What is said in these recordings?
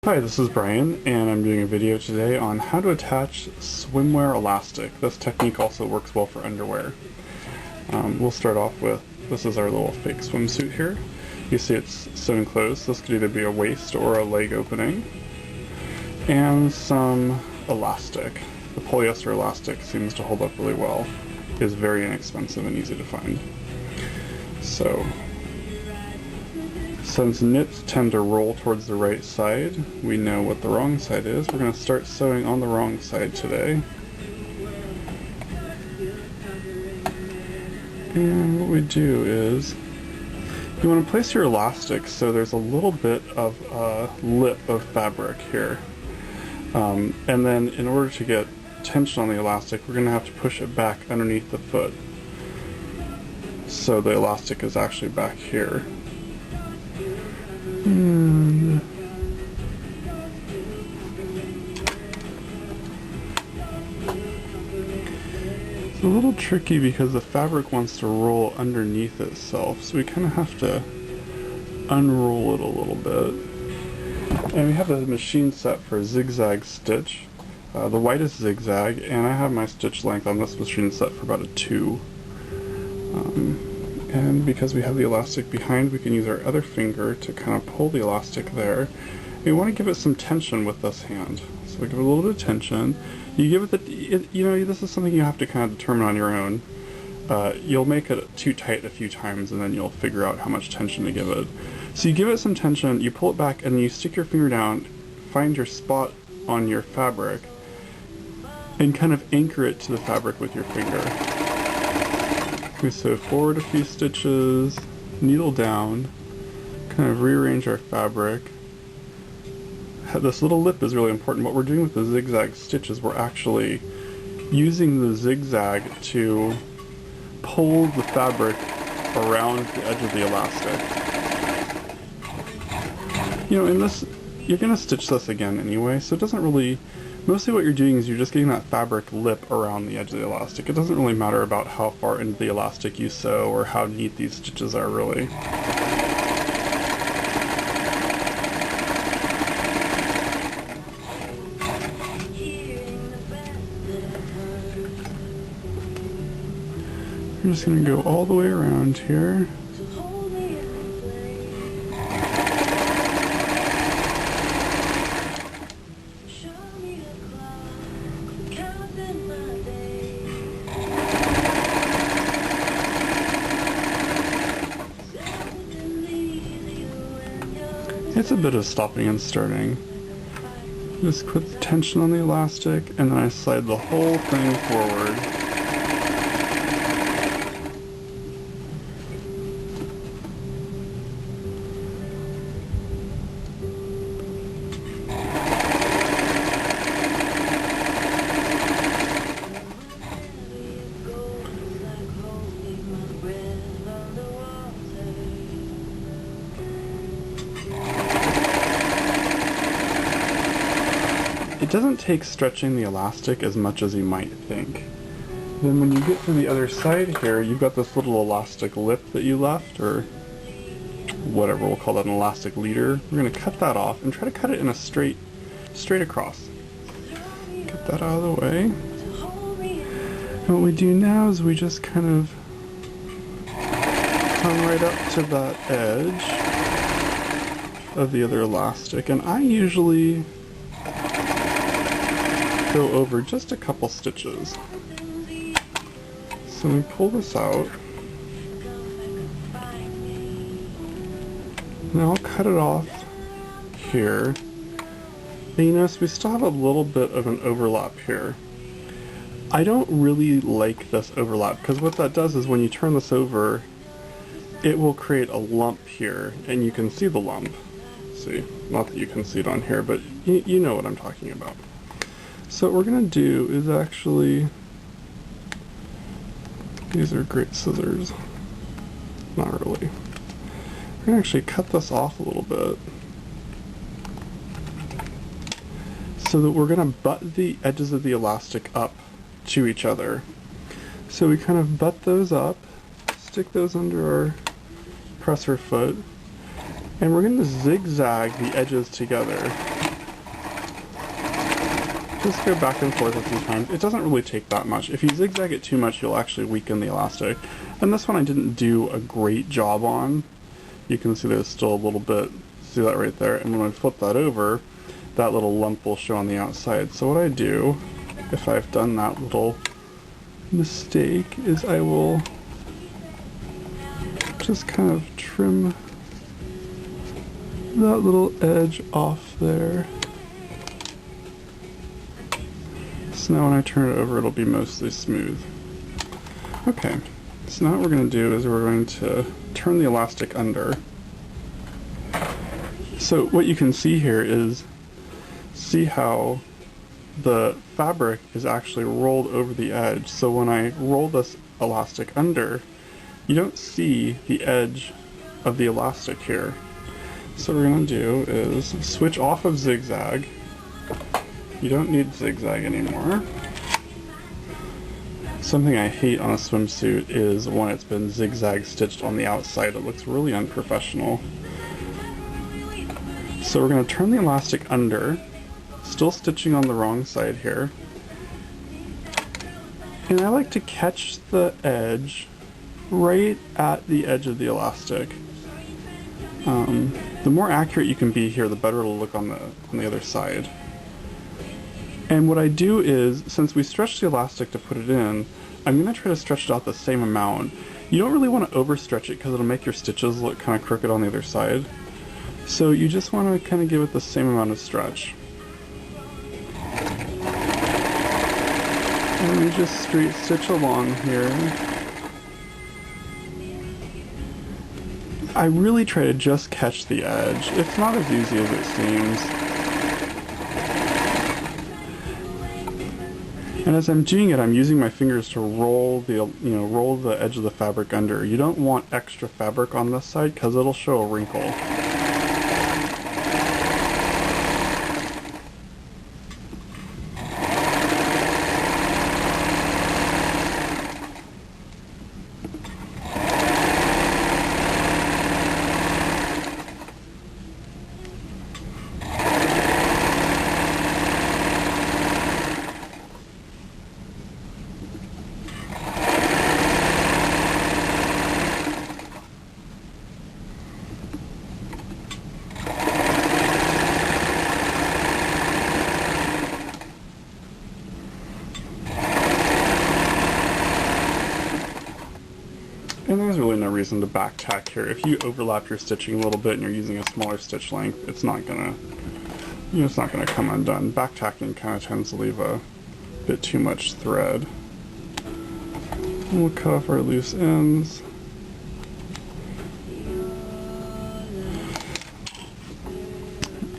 Hi, this is Brian, and I'm doing a video today on how to attach swimwear elastic. This technique also works well for underwear. We'll start off with, this is our little fake swimsuit here. You see it's sewn closed. This could either be a waist or a leg opening. And some elastic. The polyester elastic seems to hold up really well. It is very inexpensive and easy to find. So, since knits tend to roll towards the right side, we know what the wrong side is. We're going to start sewing on the wrong side today. And what we do is, you want to place your elastic so there's a little bit of a lip of fabric here. And then in order to get tension on the elastic, we're going to have to push it back underneath the foot. So the elastic is actually back here. And it's a little tricky because the fabric wants to roll underneath itself, so we kind of have to unroll it a little bit. And we have a machine set for zigzag stitch. The white is zigzag, and I have my stitch length on this machine set for about a 2. And because we have the elastic behind, we can use our other finger to kind of pull the elastic there. And we want to give it some tension with this hand. So we give it a little bit of tension. You give it this is something you have to kind of determine on your own. You'll make it too tight a few times and then you'll figure out how much tension to give it. So you give it some tension, you pull it back, and you stick your finger down, find your spot on your fabric, and kind of anchor it to the fabric with your finger. We sew forward a few stitches, needle down, kind of rearrange our fabric. This little lip is really important. What we're doing with the zigzag stitches, we're actually using the zigzag to pull the fabric around the edge of the elastic. You know, in this, you're going to stitch this again anyway, so it doesn't really... Mostly what you're doing is you're just getting that fabric lip around the edge of the elastic. It doesn't really matter about how far into the elastic you sew or how neat these stitches are, really. I'm just going to go all the way around here. It's a bit of stopping and starting. Just put the tension on the elastic, and then I slide the whole thing forward. It doesn't take stretching the elastic as much as you might think. Then when you get to the other side here, you've got this little elastic lip that you left, or whatever, we'll call that an elastic leader. We're going to cut that off and try to cut it in a straight across. Get that out of the way. And what we do now is we just kind of come right up to that edge of the other elastic, and I usually go over just a couple stitches. So we pull this out. Now I'll cut it off here. And you notice we still have a little bit of an overlap here. I don't really like this overlap because what that does is when you turn this over, it will create a lump here, and you can see the lump. See, not that you can see it on here, but you know what I'm talking about. So what we're going to do is actually, these are great scissors, not really. We're going to actually cut this off a little bit so that we're going to butt the edges of the elastic up to each other. So we kind of butt those up, stick those under our presser foot, and we're going to zigzag the edges together. Just go back and forth a few times. It doesn't really take that much. If you zigzag it too much, you'll actually weaken the elastic. And this one I didn't do a great job on. You can see there's still a little bit, see that right there? And when I flip that over, that little lump will show on the outside. So what I do, if I've done that little mistake, is I will just kind of trim that little edge off there. So now when I turn it over, it'll be mostly smooth. Okay, so now what we're going to do is we're going to turn the elastic under. So what you can see here is, see how the fabric is actually rolled over the edge. So when I roll this elastic under, you don't see the edge of the elastic here. So what we're going to do is switch off of zigzag. You don't need zigzag anymore. Something I hate on a swimsuit is when it's been zigzag stitched on the outside. It looks really unprofessional. So we're going to turn the elastic under, still stitching on the wrong side here. And I like to catch the edge right at the edge of the elastic. The more accurate you can be here, the better it'll look on the other side. And what I do is, since we stretch the elastic to put it in, I'm going to try to stretch it out the same amount. You don't really want to overstretch it because it'll make your stitches look kind of crooked on the other side. So you just want to kind of give it the same amount of stretch. And you just straight stitch along here. I really try to just catch the edge. It's not as easy as it seems. And as I'm doing it, I'm using my fingers to roll the edge of the fabric under. You don't want extra fabric on this side because it'll show a wrinkle. And there's really no reason to back tack here. If you overlap your stitching a little bit and you're using a smaller stitch length, it's not gonna come undone. Back tacking kind of tends to leave a bit too much thread. And we'll cut off our loose ends.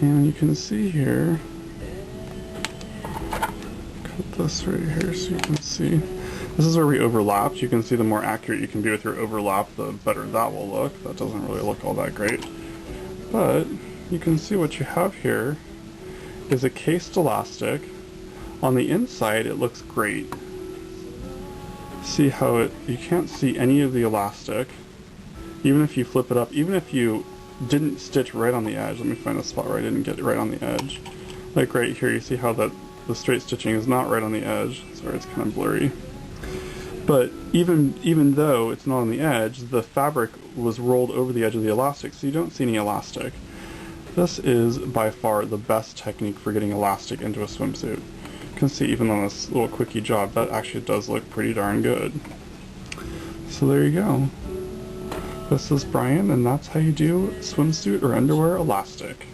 And you can see here, cut this right here so you can see. This is where we overlapped. You can see the more accurate you can be with your overlap, the better that will look. That doesn't really look all that great. But you can see what you have here is a cased elastic. On the inside it looks great. See how you can't see any of the elastic. Even if you flip it up, even if you didn't stitch right on the edge. Let me find a spot where I didn't get it right on the edge. Like right here, you see how the straight stitching is not right on the edge. Sorry, it's kind of blurry. But even though it's not on the edge, the fabric was rolled over the edge of the elastic, so you don't see any elastic. This is by far the best technique for getting elastic into a swimsuit. You can see even on this little quickie job, that actually does look pretty darn good. So there you go. This is Brian, and that's how you do swimsuit or underwear elastic.